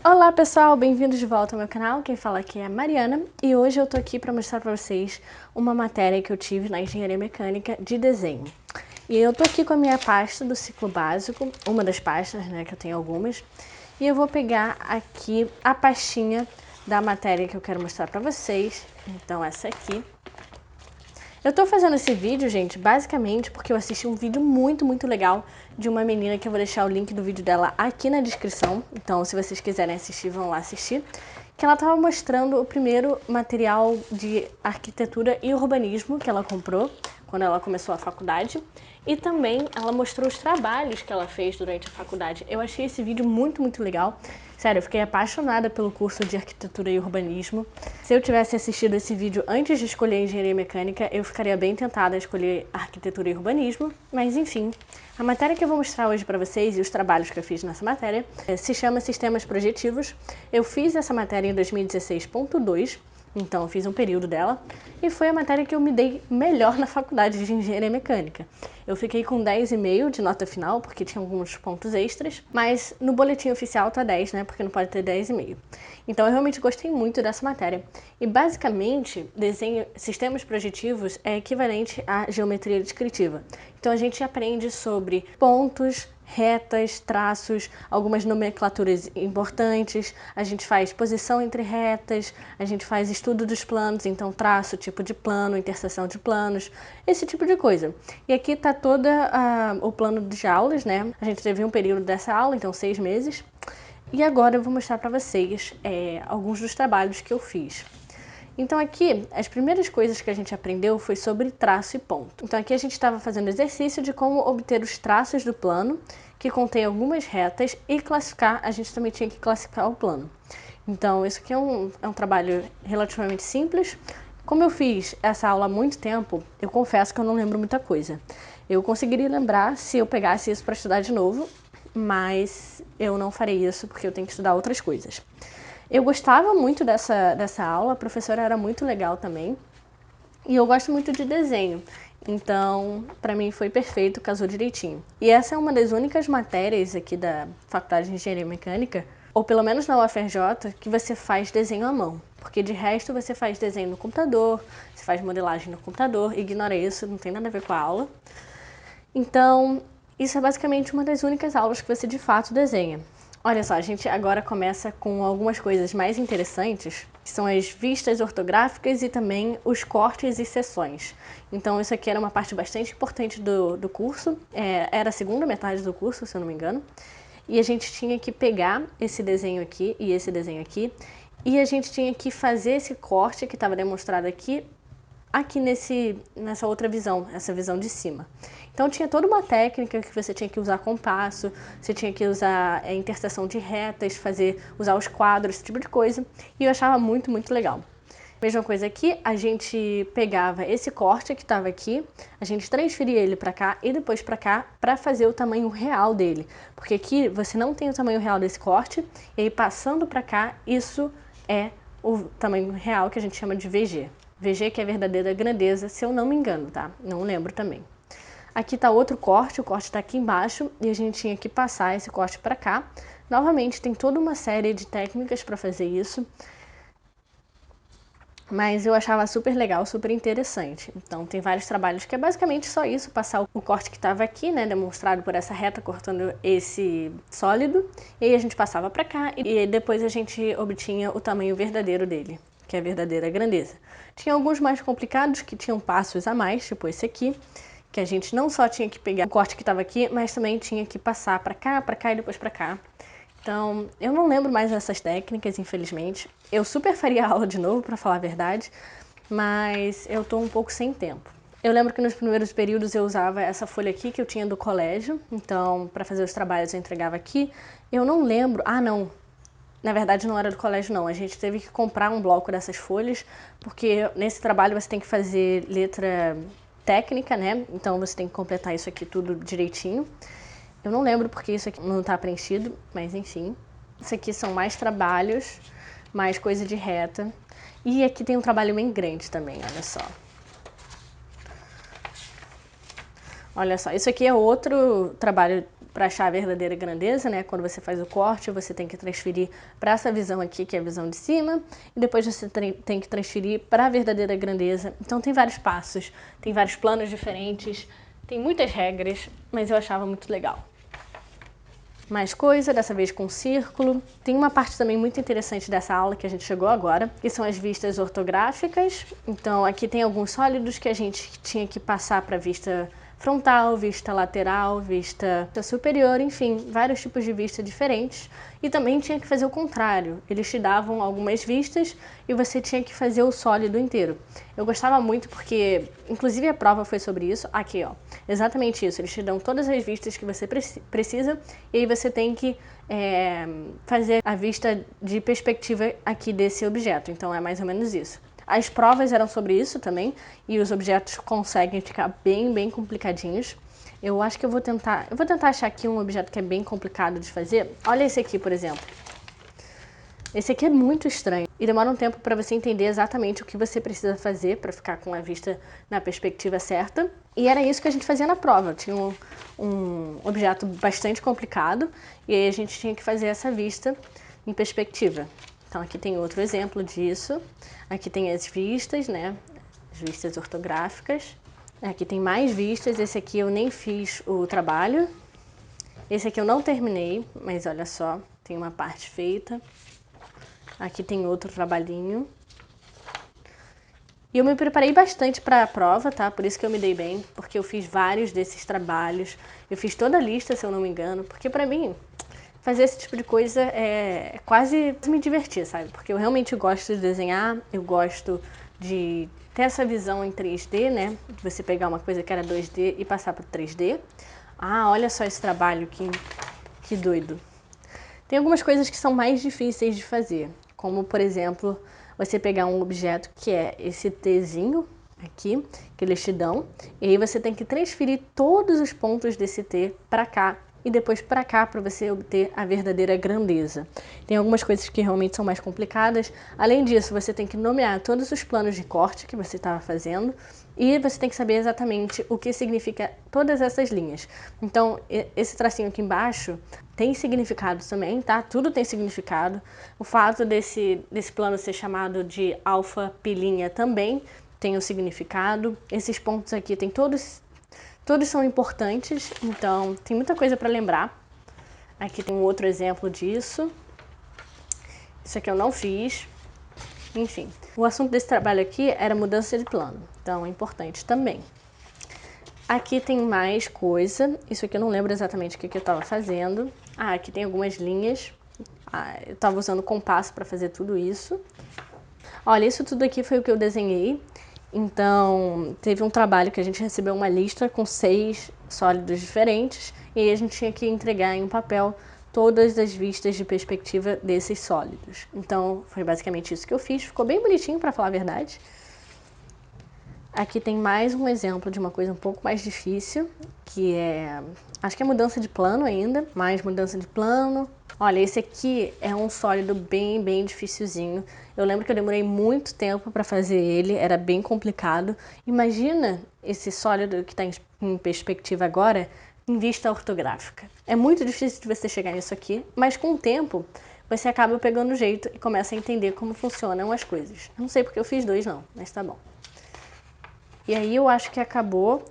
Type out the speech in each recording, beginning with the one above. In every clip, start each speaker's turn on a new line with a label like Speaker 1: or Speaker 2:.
Speaker 1: Olá pessoal, bem-vindos de volta ao meu canal, quem fala aqui é a Mariana e hoje eu tô aqui para mostrar para vocês uma matéria que eu tive na Engenharia Mecânica de desenho. E eu tô aqui com a minha pasta do ciclo básico, uma das pastas, né, que eu tenho algumas, e eu vou pegar aqui a pastinha da matéria que eu quero mostrar para vocês, então essa aqui. Eu tô fazendo esse vídeo, gente, basicamente porque eu assisti um vídeo muito legal de uma menina que eu vou deixar o link do vídeo dela aqui na descrição. Então, se vocês quiserem assistir, vão lá assistir. Que ela tava mostrando o primeiro material de arquitetura e urbanismo que ela comprou quando ela começou a faculdade. E também ela mostrou os trabalhos que ela fez durante a faculdade. Eu achei esse vídeo muito legal. Sério, eu fiquei apaixonada pelo curso de arquitetura e urbanismo. Se eu tivesse assistido esse vídeo antes de escolher engenharia mecânica, eu ficaria bem tentada a escolher arquitetura e urbanismo. Mas enfim, a matéria que eu vou mostrar hoje para vocês e os trabalhos que eu fiz nessa matéria se chama Sistemas Projetivos. Eu fiz essa matéria em 2016.2. Então, eu fiz um período dela e foi a matéria que eu me dei melhor na faculdade de Engenharia Mecânica. Eu fiquei com 10,5 de nota final, porque tinha alguns pontos extras, mas no boletim oficial tá 10, né, porque não pode ter 10,5. Então, eu realmente gostei muito dessa matéria. E, basicamente, sistemas projetivos é equivalente à geometria descritiva. Então, a gente aprende sobre pontos, retas, traços, algumas nomenclaturas importantes, a gente faz posição entre retas, a gente faz estudo dos planos, então traço, tipo de plano, interseção de planos, esse tipo de coisa. E aqui está todo o plano de aulas, né? A gente teve um período dessa aula, então 6 meses. E agora eu vou mostrar para vocês alguns dos trabalhos que eu fiz. Então aqui, as primeiras coisas que a gente aprendeu foi sobre traço e ponto. Então aqui a gente estava fazendo exercício de como obter os traços do plano, que contém algumas retas, e classificar, a gente também tinha que classificar o plano. Então isso aqui é um trabalho relativamente simples. Como eu fiz essa aula há muito tempo, eu confesso que eu não lembro muita coisa. Eu conseguiria lembrar se eu pegasse isso para estudar de novo, mas eu não farei isso porque eu tenho que estudar outras coisas. Eu gostava muito dessa aula, a professora era muito legal também. E eu gosto muito de desenho, então para mim foi perfeito, casou direitinho. E essa é uma das únicas matérias aqui da Faculdade de Engenharia Mecânica, ou pelo menos na UFRJ, que você faz desenho à mão. Porque de resto você faz desenho no computador, você faz modelagem no computador, ignora isso, não tem nada a ver com a aula. Então, isso é basicamente uma das únicas aulas que você de fato desenha. Olha só, a gente agora começa com algumas coisas mais interessantes, que são as vistas ortográficas e também os cortes e seções. Então isso aqui era uma parte bastante importante do curso, era a segunda metade do curso, se eu não me engano, e a gente tinha que pegar esse desenho aqui e esse desenho aqui, e a gente tinha que fazer esse corte que estava demonstrado aqui nessa outra visão, essa visão de cima. Então tinha toda uma técnica que você tinha que usar compasso, você tinha que usar interseção de retas, usar os quadros, esse tipo de coisa, e eu achava muito legal. Mesma coisa aqui, a gente pegava esse corte que estava aqui, a gente transferia ele para cá e depois para cá para fazer o tamanho real dele, porque aqui você não tem o tamanho real desse corte, e aí passando para cá, isso é o tamanho real que a gente chama de VG. VG que é a verdadeira grandeza, se eu não me engano, tá? Não lembro também. Aqui está outro corte, o corte está aqui embaixo e a gente tinha que passar esse corte para cá. Novamente, tem toda uma série de técnicas para fazer isso, mas eu achava super legal, super interessante. Então tem vários trabalhos que é basicamente só isso, passar o corte que estava aqui, né, demonstrado por essa reta cortando esse sólido, e aí a gente passava para cá e depois a gente obtinha o tamanho verdadeiro dele, que é a verdadeira grandeza. Tinha alguns mais complicados que tinham passos a mais, tipo esse aqui, que a gente não só tinha que pegar o corte que estava aqui, mas também tinha que passar para cá e depois para cá. Então, eu não lembro mais dessas técnicas, infelizmente. Eu super faria a aula de novo, para falar a verdade, mas eu tô um pouco sem tempo. Eu lembro que nos primeiros períodos eu usava essa folha aqui que eu tinha do colégio, então para fazer os trabalhos eu entregava aqui. Eu não lembro, não, na verdade não era do colégio não, a gente teve que comprar um bloco dessas folhas, porque nesse trabalho você tem que fazer letra técnica, né? Então você tem que completar isso aqui tudo direitinho. Eu não lembro porque isso aqui não está preenchido, mas enfim. Isso aqui são mais trabalhos, mais coisa de reta. E aqui tem um trabalho bem grande também, olha só. Olha só, isso aqui é outro trabalho para achar a verdadeira grandeza, né? Quando você faz o corte, você tem que transferir para essa visão aqui, que é a visão de cima, e depois você tem que transferir para a verdadeira grandeza. Então tem vários passos, tem vários planos diferentes, tem muitas regras, mas eu achava muito legal. Mais coisa, dessa vez com círculo. Tem uma parte também muito interessante dessa aula que a gente chegou agora, que são as vistas ortográficas. Então aqui tem alguns sólidos que a gente tinha que passar para a vista frontal, vista lateral, vista superior, enfim, vários tipos de vista diferentes. E também tinha que fazer o contrário. Eles te davam algumas vistas e você tinha que fazer o sólido inteiro. Eu gostava muito porque, inclusive a prova foi sobre isso. Aqui, ó, exatamente isso. Eles te dão todas as vistas que você precisa e aí você tem que fazer a vista de perspectiva aqui desse objeto. Então é mais ou menos isso. As provas eram sobre isso também, e os objetos conseguem ficar bem complicadinhos. Eu acho que eu vou tentar achar aqui um objeto que é bem complicado de fazer. Olha esse aqui, por exemplo. Esse aqui é muito estranho e demora um tempo para você entender exatamente o que você precisa fazer para ficar com a vista na perspectiva certa. E era isso que a gente fazia na prova. Tinha um objeto bastante complicado e aí a gente tinha que fazer essa vista em perspectiva. Então aqui tem outro exemplo disso. Aqui tem as vistas, né? As vistas ortográficas. Aqui tem mais vistas. Esse aqui eu nem fiz o trabalho. Esse aqui eu não terminei, mas olha só, tem uma parte feita. Aqui tem outro trabalhinho. E eu me preparei bastante para a prova, tá? Por isso que eu me dei bem, porque eu fiz vários desses trabalhos. Eu fiz toda a lista, se eu não me engano, porque para mim fazer esse tipo de coisa é quase me divertir, sabe? Porque eu realmente gosto de desenhar, eu gosto de ter essa visão em 3D, né? De você pegar uma coisa que era 2D e passar para 3D. Ah, olha só esse trabalho, que doido. Tem algumas coisas que são mais difíceis de fazer, como, por exemplo, você pegar um objeto que é esse Tzinho aqui, que eles te dão, e aí você tem que transferir todos os pontos desse T para cá e depois para cá para você obter a verdadeira grandeza. Tem algumas coisas que realmente são mais complicadas. Além disso, você tem que nomear todos os planos de corte que você estava fazendo e você tem que saber exatamente o que significa todas essas linhas. Então, esse tracinho aqui embaixo tem significado também, tá? Tudo tem significado. O fato desse plano ser chamado de alfa pilinha também tem um significado. Esses pontos aqui tem todos são importantes, então tem muita coisa para lembrar. Aqui tem um outro exemplo disso. Isso aqui eu não fiz. Enfim, o assunto desse trabalho aqui era mudança de plano, então é importante também. Aqui tem mais coisa. Isso aqui eu não lembro exatamente o que eu estava fazendo. Ah, aqui tem algumas linhas. Eu estava usando compasso para fazer tudo isso. Olha, isso tudo aqui foi o que eu desenhei. Então, teve um trabalho que a gente recebeu uma lista com 6 sólidos diferentes e aí a gente tinha que entregar em um papel todas as vistas de perspectiva desses sólidos. Então, foi basicamente isso que eu fiz. Ficou bem bonitinho, para falar a verdade. Aqui tem mais um exemplo de uma coisa um pouco mais difícil, que é, acho que é mudança de plano ainda, mais mudança de plano. Olha, esse aqui é um sólido bem dificilzinho. Eu lembro que eu demorei muito tempo para fazer ele, era bem complicado. Imagina esse sólido que está em perspectiva agora, em vista ortográfica. É muito difícil de você chegar nisso aqui, mas com o tempo você acaba pegando o jeito e começa a entender como funcionam as coisas. Não sei porque eu fiz 2 não, mas tá bom. E aí eu acho que acabou,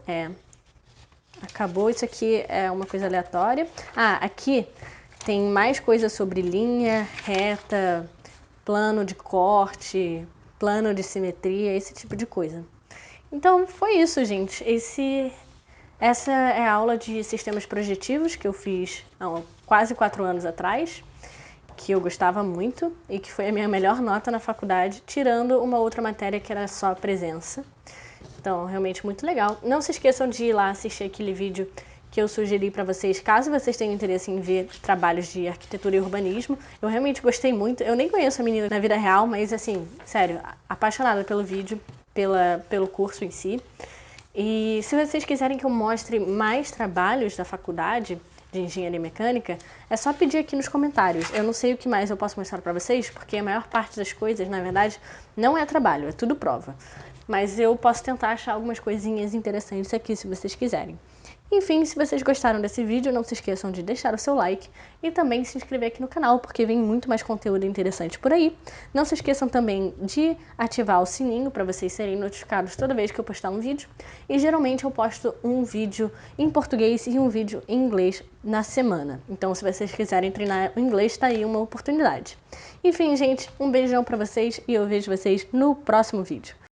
Speaker 1: acabou, isso aqui é uma coisa aleatória. Ah, aqui tem mais coisas sobre linha, reta, plano de corte, plano de simetria, esse tipo de coisa. Então foi isso, gente. Essa é a aula de sistemas projetivos que eu fiz há quase 4 anos atrás, que eu gostava muito e que foi a minha melhor nota na faculdade, tirando uma outra matéria que era só presença. Então, realmente muito legal. Não se esqueçam de ir lá assistir aquele vídeo que eu sugeri para vocês, caso vocês tenham interesse em ver trabalhos de arquitetura e urbanismo. Eu realmente gostei muito. Eu nem conheço a menina na vida real, mas assim, sério, apaixonada pelo vídeo, pelo curso em si. E se vocês quiserem que eu mostre mais trabalhos da faculdade de engenharia mecânica, é só pedir aqui nos comentários. Eu não sei o que mais eu posso mostrar para vocês, porque a maior parte das coisas, na verdade, não é trabalho, é tudo prova. Mas eu posso tentar achar algumas coisinhas interessantes aqui, se vocês quiserem. Enfim, se vocês gostaram desse vídeo, não se esqueçam de deixar o seu like e também se inscrever aqui no canal, porque vem muito mais conteúdo interessante por aí. Não se esqueçam também de ativar o sininho para vocês serem notificados toda vez que eu postar um vídeo. E geralmente eu posto um vídeo em português e um vídeo em inglês na semana. Então, se vocês quiserem treinar o inglês, tá aí uma oportunidade. Enfim, gente, um beijão para vocês e eu vejo vocês no próximo vídeo.